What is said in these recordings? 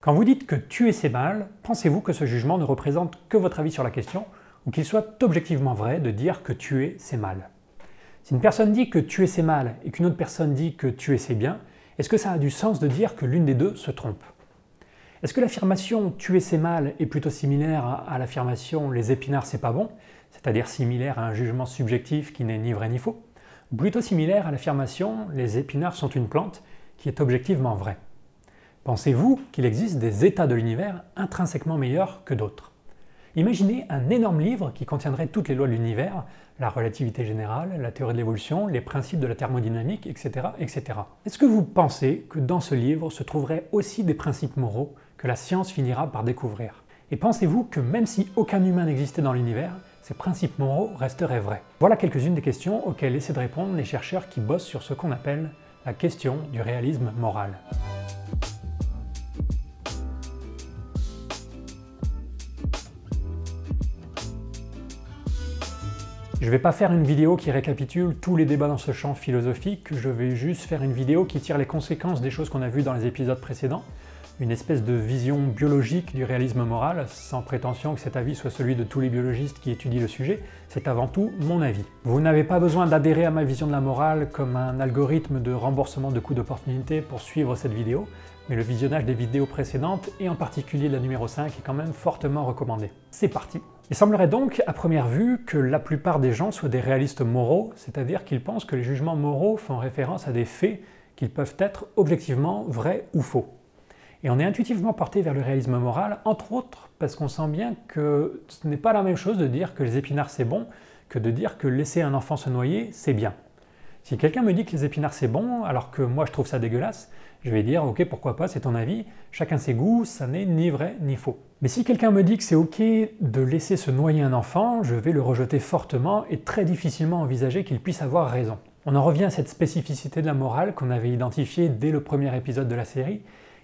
Quand vous dites que tuer c'est mal, pensez-vous que ce jugement ne représente que votre avis sur la question ou qu'il soit objectivement vrai de dire que tuer c'est mal? Si une personne dit que tuer c'est mal et qu'une autre personne dit que tuer c'est bien, est-ce que ça a du sens de dire que l'une des deux se trompe? Est-ce que l'affirmation « tuer c'est mal » est plutôt similaire à l'affirmation « les épinards c'est pas bon », c'est-à-dire similaire à un jugement subjectif qui n'est ni vrai ni faux, ou plutôt similaire à l'affirmation « les épinards sont une plante » qui est objectivement vraie? Pensez-vous qu'il existe des états de l'univers intrinsèquement meilleurs que d'autres? Imaginez un énorme livre qui contiendrait toutes les lois de l'univers, la relativité générale, la théorie de l'évolution, les principes de la thermodynamique, etc. etc. Est-ce que vous pensez que dans ce livre se trouveraient aussi des principes moraux que la science finira par découvrir? Et pensez-vous que même si aucun humain n'existait dans l'univers, ces principes moraux resteraient vrais? Voilà quelques-unes des questions auxquelles essaient de répondre les chercheurs qui bossent sur ce qu'on appelle la question du réalisme moral. Je ne vais pas faire une vidéo qui récapitule tous les débats dans ce champ philosophique, je vais juste faire une vidéo qui tire les conséquences des choses qu'on a vues dans les épisodes précédents, une espèce de vision biologique du réalisme moral, sans prétention que cet avis soit celui de tous les biologistes qui étudient le sujet, c'est avant tout mon avis. Vous n'avez pas besoin d'adhérer à ma vision de la morale comme un algorithme de remboursement de coûts d'opportunité pour suivre cette vidéo, mais le visionnage des vidéos précédentes, et en particulier de la numéro 5, est quand même fortement recommandé. C'est parti! Il semblerait donc, à première vue, que la plupart des gens soient des réalistes moraux, c'est-à-dire qu'ils pensent que les jugements moraux font référence à des faits qu'ils peuvent être objectivement vrais ou faux. Et on est intuitivement porté vers le réalisme moral, entre autres parce qu'on sent bien que ce n'est pas la même chose de dire que les épinards c'est bon que de dire que laisser un enfant se noyer c'est bien. Si quelqu'un me dit que les épinards c'est bon, alors que moi je trouve ça dégueulasse, je vais dire ok pourquoi pas, c'est ton avis, chacun ses goûts, ça n'est ni vrai ni faux. Mais si quelqu'un me dit que c'est ok de laisser se noyer un enfant, je vais le rejeter fortement et très difficilement envisager qu'il puisse avoir raison. On en revient à cette spécificité de la morale qu'on avait identifiée dès le premier épisode de la série,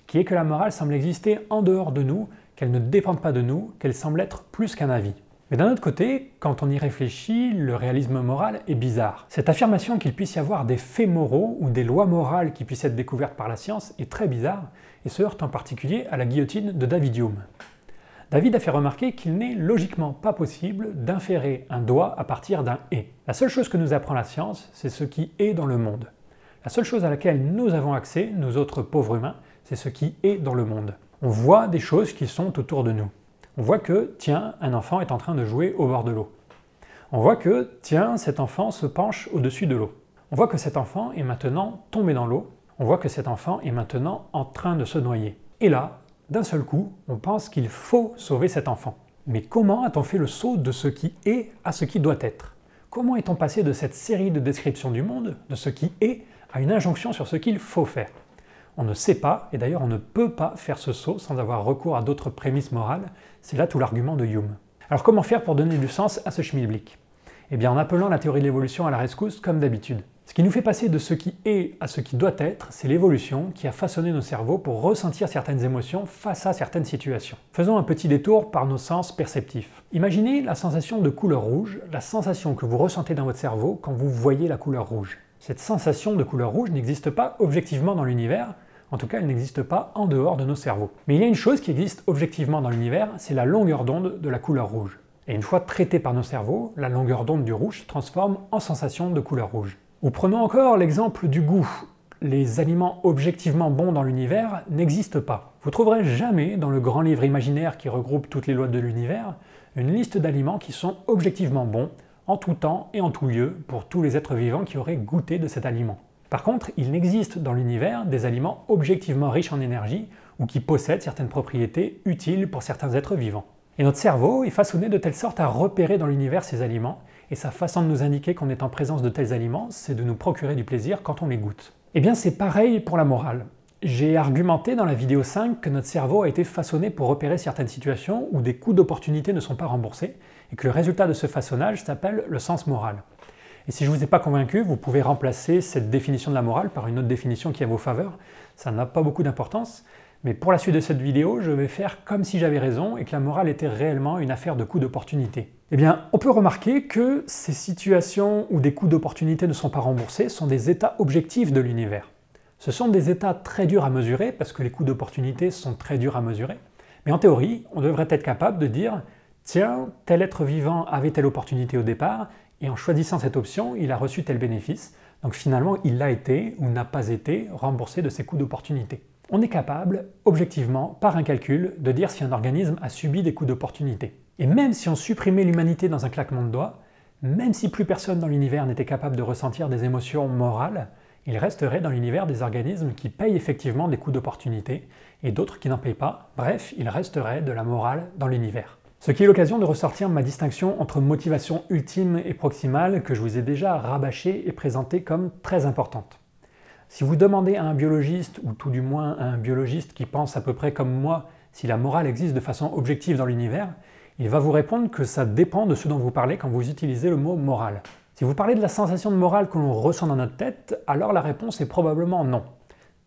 qui est que la morale semble exister en dehors de nous, qu'elle ne dépend pas de nous, qu'elle semble être plus qu'un avis. Mais d'un autre côté, quand on y réfléchit, le réalisme moral est bizarre. Cette affirmation qu'il puisse y avoir des faits moraux ou des lois morales qui puissent être découvertes par la science est très bizarre et se heurte en particulier à la guillotine de David Hume. David a fait remarquer qu'il n'est logiquement pas possible d'inférer un doigt à partir d'un « et ». La seule chose que nous apprend la science, c'est ce qui est dans le monde. La seule chose à laquelle nous avons accès, nous autres pauvres humains, c'est ce qui est dans le monde. On voit des choses qui sont autour de nous. On voit que, tiens, un enfant est en train de jouer au bord de l'eau. On voit que, tiens, cet enfant se penche au-dessus de l'eau. On voit que cet enfant est maintenant tombé dans l'eau. On voit que cet enfant est maintenant en train de se noyer. Et là, d'un seul coup, on pense qu'il faut sauver cet enfant. Mais comment a-t-on fait le saut de ce qui est à ce qui doit être? Comment est-on passé de cette série de descriptions du monde, de ce qui est, à une injonction sur ce qu'il faut faire? On ne sait pas, et d'ailleurs on ne peut pas faire ce saut sans avoir recours à d'autres prémices morales, c'est là tout l'argument de Hume. Alors comment faire pour donner du sens à ce schmilblick? Eh bien en appelant la théorie de l'évolution à la rescousse comme d'habitude. Ce qui nous fait passer de ce qui est à ce qui doit être, c'est l'évolution qui a façonné nos cerveaux pour ressentir certaines émotions face à certaines situations. Faisons un petit détour par nos sens perceptifs. Imaginez la sensation de couleur rouge, la sensation que vous ressentez dans votre cerveau quand vous voyez la couleur rouge. Cette sensation de couleur rouge n'existe pas objectivement dans l'univers, en tout cas elle n'existe pas en dehors de nos cerveaux. Mais il y a une chose qui existe objectivement dans l'univers, c'est la longueur d'onde de la couleur rouge. Et une fois traitée par nos cerveaux, la longueur d'onde du rouge se transforme en sensation de couleur rouge. Ou prenons encore l'exemple du goût. Les aliments objectivement bons dans l'univers n'existent pas. Vous trouverez jamais dans le grand livre imaginaire qui regroupe toutes les lois de l'univers une liste d'aliments qui sont objectivement bons, en tout temps et en tout lieu pour tous les êtres vivants qui auraient goûté de cet aliment. Par contre, il n'existe dans l'univers des aliments objectivement riches en énergie ou qui possèdent certaines propriétés utiles pour certains êtres vivants. Et notre cerveau est façonné de telle sorte à repérer dans l'univers ces aliments, et sa façon de nous indiquer qu'on est en présence de tels aliments, c'est de nous procurer du plaisir quand on les goûte. Eh bien c'est pareil pour la morale. J'ai argumenté dans la vidéo 5 que notre cerveau a été façonné pour repérer certaines situations où des coûts d'opportunité ne sont pas remboursés, et que le résultat de ce façonnage s'appelle le sens moral. Et si je ne vous ai pas convaincu, vous pouvez remplacer cette définition de la morale par une autre définition qui est à vos faveurs. Ça n'a pas beaucoup d'importance, mais pour la suite de cette vidéo, je vais faire comme si j'avais raison et que la morale était réellement une affaire de coûts d'opportunité. Eh bien, on peut remarquer que ces situations où des coûts d'opportunité ne sont pas remboursés sont des états objectifs de l'univers. Ce sont des états très durs à mesurer, parce que les coûts d'opportunité sont très durs à mesurer. Mais en théorie, on devrait être capable de dire « Tiens, tel être vivant avait telle opportunité au départ, et en choisissant cette option, il a reçu tel bénéfice. Donc finalement, il a été ou n'a pas été remboursé de ses coûts d'opportunité. » On est capable, objectivement, par un calcul, de dire si un organisme a subi des coûts d'opportunité. Et même si on supprimait l'humanité dans un claquement de doigts, même si plus personne dans l'univers n'était capable de ressentir des émotions morales, il resterait dans l'univers des organismes qui payent effectivement des coûts d'opportunité et d'autres qui n'en payent pas. Bref, il resterait de la morale dans l'univers. Ce qui est l'occasion de ressortir ma distinction entre motivation ultime et proximale que je vous ai déjà rabâchée et présentée comme très importante. Si vous demandez à un biologiste, ou tout du moins à un biologiste qui pense à peu près comme moi, si la morale existe de façon objective dans l'univers, il va vous répondre que ça dépend de ce dont vous parlez quand vous utilisez le mot morale. Si vous parlez de la sensation de morale que l'on ressent dans notre tête, alors la réponse est probablement non.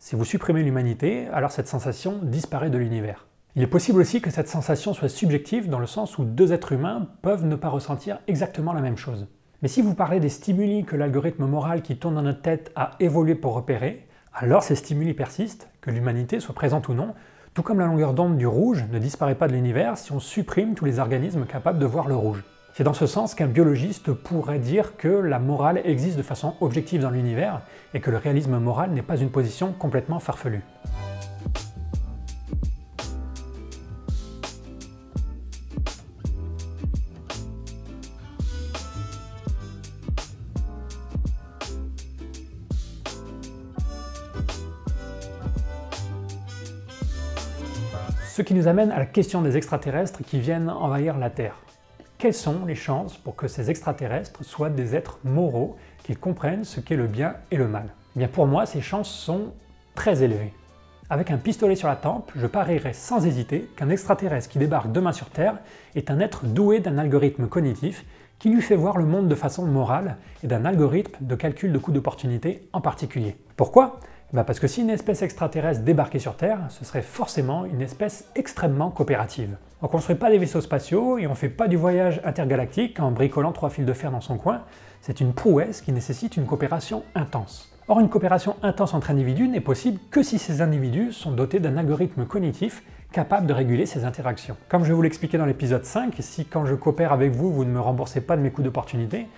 Si vous supprimez l'humanité, alors cette sensation disparaît de l'univers. Il est possible aussi que cette sensation soit subjective dans le sens où deux êtres humains peuvent ne pas ressentir exactement la même chose. Mais si vous parlez des stimuli que l'algorithme moral qui tourne dans notre tête a évolué pour repérer, alors ces stimuli persistent, que l'humanité soit présente ou non, tout comme la longueur d'onde du rouge ne disparaît pas de l'univers si on supprime tous les organismes capables de voir le rouge. C'est dans ce sens qu'un biologiste pourrait dire que la morale existe de façon objective dans l'univers et que le réalisme moral n'est pas une position complètement farfelue. Ce qui nous amène à la question des extraterrestres qui viennent envahir la Terre. Quelles sont les chances pour que ces extraterrestres soient des êtres moraux, qu'ils comprennent ce qu'est le bien et le mal? Eh bien pour moi, ces chances sont très élevées. Avec un pistolet sur la tempe, je parierais sans hésiter qu'un extraterrestre qui débarque demain sur Terre est un être doué d'un algorithme cognitif qui lui fait voir le monde de façon morale et d'un algorithme de calcul de coûts d'opportunité en particulier. Pourquoi? Parce que si une espèce extraterrestre débarquait sur Terre, ce serait forcément une espèce extrêmement coopérative. On ne construit pas des vaisseaux spatiaux et on ne fait pas du voyage intergalactique en bricolant 3 fils de fer dans son coin. C'est une prouesse qui nécessite une coopération intense. Or, une coopération intense entre individus n'est possible que si ces individus sont dotés d'un algorithme cognitif capable de réguler ces interactions. Comme je vous l'expliquais dans l'épisode 5, si quand je coopère avec vous, vous ne me remboursez pas de mes coûts d'opportunité,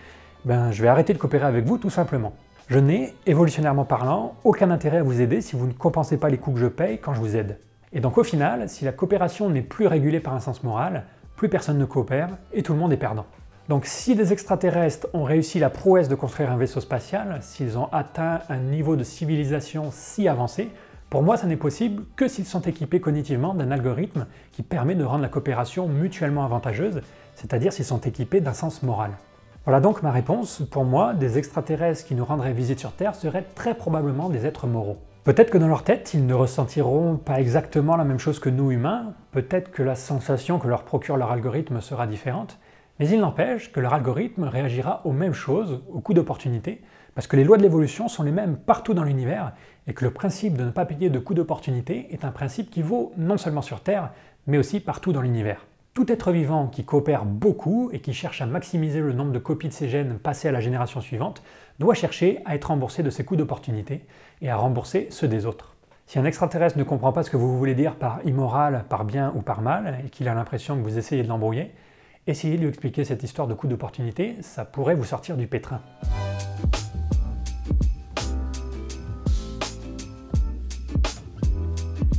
je vais arrêter de coopérer avec vous tout simplement. Je n'ai, évolutionnairement parlant, aucun intérêt à vous aider si vous ne compensez pas les coûts que je paye quand je vous aide. Et donc au final, si la coopération n'est plus régulée par un sens moral, plus personne ne coopère et tout le monde est perdant. Donc si des extraterrestres ont réussi la prouesse de construire un vaisseau spatial, s'ils ont atteint un niveau de civilisation si avancé, pour moi ça n'est possible que s'ils sont équipés cognitivement d'un algorithme qui permet de rendre la coopération mutuellement avantageuse, c'est-à-dire s'ils sont équipés d'un sens moral. Voilà donc ma réponse. Pour moi, des extraterrestres qui nous rendraient visite sur Terre seraient très probablement des êtres moraux. Peut-être que dans leur tête, ils ne ressentiront pas exactement la même chose que nous humains, peut-être que la sensation que leur procure leur algorithme sera différente, mais il n'empêche que leur algorithme réagira aux mêmes choses, aux coûts d'opportunité, parce que les lois de l'évolution sont les mêmes partout dans l'univers, et que le principe de ne pas payer de coûts d'opportunité est un principe qui vaut non seulement sur Terre, mais aussi partout dans l'univers. Tout être vivant qui coopère beaucoup et qui cherche à maximiser le nombre de copies de ses gènes passées à la génération suivante doit chercher à être remboursé de ses coûts d'opportunité et à rembourser ceux des autres. Si un extraterrestre ne comprend pas ce que vous voulez dire par immoral, par bien ou par mal, et qu'il a l'impression que vous essayez de l'embrouiller, essayez de lui expliquer cette histoire de coûts d'opportunité, ça pourrait vous sortir du pétrin.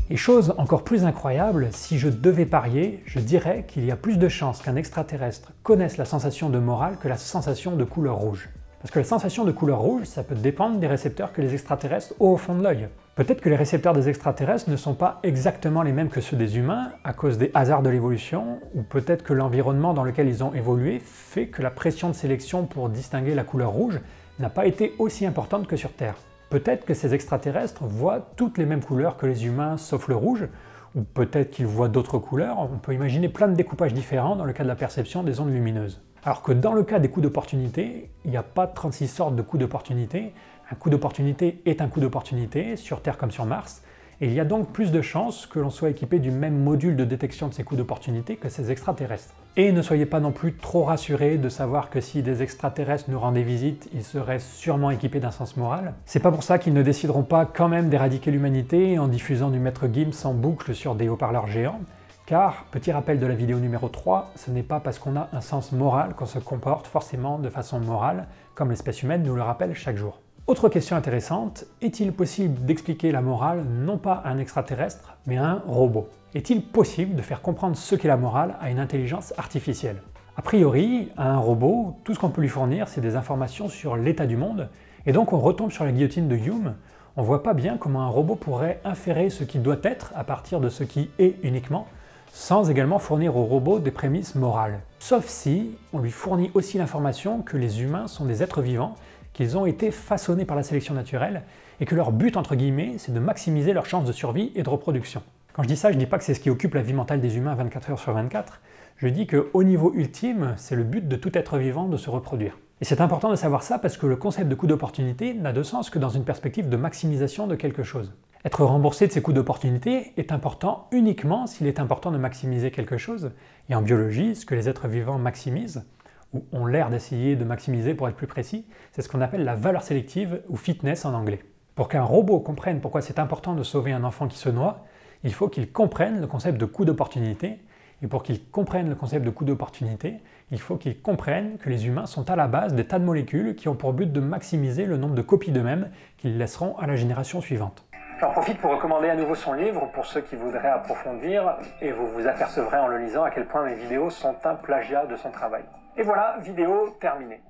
Et chose encore plus incroyable, si je devais parier, je dirais qu'il y a plus de chances qu'un extraterrestre connaisse la sensation de morale que la sensation de couleur rouge. Parce que la sensation de couleur rouge, ça peut dépendre des récepteurs que les extraterrestres ont au fond de l'œil. Peut-être que les récepteurs des extraterrestres ne sont pas exactement les mêmes que ceux des humains à cause des hasards de l'évolution, ou peut-être que l'environnement dans lequel ils ont évolué fait que la pression de sélection pour distinguer la couleur rouge n'a pas été aussi importante que sur Terre. Peut-être que ces extraterrestres voient toutes les mêmes couleurs que les humains sauf le rouge, ou peut-être qu'ils voient d'autres couleurs. On peut imaginer plein de découpages différents dans le cas de la perception des ondes lumineuses. Alors que dans le cas des coûts d'opportunité, il n'y a pas 36 sortes de coûts d'opportunité. Un coût d'opportunité est un coût d'opportunité, sur Terre comme sur Mars, et il y a donc plus de chances que l'on soit équipé du même module de détection de ces coûts d'opportunité que ces extraterrestres. Et ne soyez pas non plus trop rassurés de savoir que si des extraterrestres nous rendaient visite, ils seraient sûrement équipés d'un sens moral. C'est pas pour ça qu'ils ne décideront pas quand même d'éradiquer l'humanité en diffusant du Maître Gims en boucle sur des haut-parleurs géants. Car, petit rappel de la vidéo numéro 3, ce n'est pas parce qu'on a un sens moral qu'on se comporte forcément de façon morale, comme l'espèce humaine nous le rappelle chaque jour. Autre question intéressante, est-il possible d'expliquer la morale non pas à un extraterrestre, mais à un robot? Est-il possible de faire comprendre ce qu'est la morale à une intelligence artificielle? A priori, à un robot, tout ce qu'on peut lui fournir, c'est des informations sur l'état du monde, et donc on retombe sur la guillotine de Hume. On voit pas bien comment un robot pourrait inférer ce qui doit être à partir de ce qui est uniquement, sans également fournir au robot des prémices morales. Sauf si on lui fournit aussi l'information que les humains sont des êtres vivants, qu'ils ont été façonnés par la sélection naturelle, et que leur but, entre guillemets, c'est de maximiser leurs chances de survie et de reproduction. Quand je dis ça, je ne dis pas que c'est ce qui occupe la vie mentale des humains 24 heures sur 24, je dis qu'au niveau ultime, c'est le but de tout être vivant de se reproduire. Et c'est important de savoir ça parce que le concept de coût d'opportunité n'a de sens que dans une perspective de maximisation de quelque chose. Être remboursé de ses coûts d'opportunité est important uniquement s'il est important de maximiser quelque chose, et en biologie, ce que les êtres vivants maximisent, ou ont l'air d'essayer de maximiser pour être plus précis, c'est ce qu'on appelle la valeur sélective ou fitness en anglais. Pour qu'un robot comprenne pourquoi c'est important de sauver un enfant qui se noie, il faut qu'il comprenne le concept de coût d'opportunité, et pour qu'il comprenne le concept de coût d'opportunité, il faut qu'il comprenne que les humains sont à la base des tas de molécules qui ont pour but de maximiser le nombre de copies d'eux-mêmes qu'ils laisseront à la génération suivante. J'en profite pour recommander à nouveau son livre pour ceux qui voudraient approfondir, et vous vous apercevrez en le lisant à quel point mes vidéos sont un plagiat de son travail. Et voilà, vidéo terminée.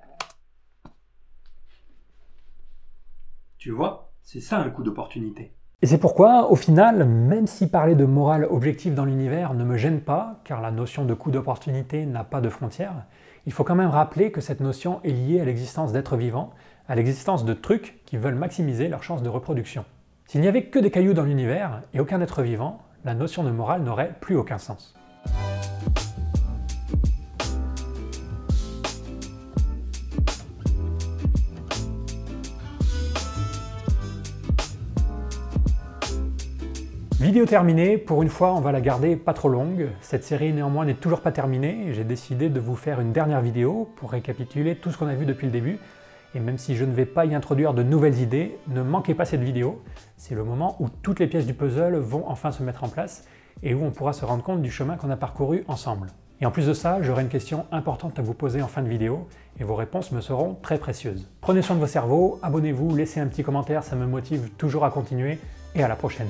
Tu vois, c'est ça un coût d'opportunité. Et c'est pourquoi, au final, même si parler de morale objective dans l'univers ne me gêne pas, car la notion de coût d'opportunité n'a pas de frontières, il faut quand même rappeler que cette notion est liée à l'existence d'êtres vivants, à l'existence de trucs qui veulent maximiser leurs chances de reproduction. S'il n'y avait que des cailloux dans l'univers et aucun être vivant, la notion de morale n'aurait plus aucun sens. Vidéo terminée, pour une fois on va la garder pas trop longue. Cette série néanmoins n'est toujours pas terminée, j'ai décidé de vous faire une dernière vidéo pour récapituler tout ce qu'on a vu depuis le début. Et même si je ne vais pas y introduire de nouvelles idées, ne manquez pas cette vidéo. C'est le moment où toutes les pièces du puzzle vont enfin se mettre en place et où on pourra se rendre compte du chemin qu'on a parcouru ensemble. Et en plus de ça, j'aurai une question importante à vous poser en fin de vidéo et vos réponses me seront très précieuses. Prenez soin de vos cerveaux, abonnez-vous, laissez un petit commentaire, ça me motive toujours à continuer et à la prochaine.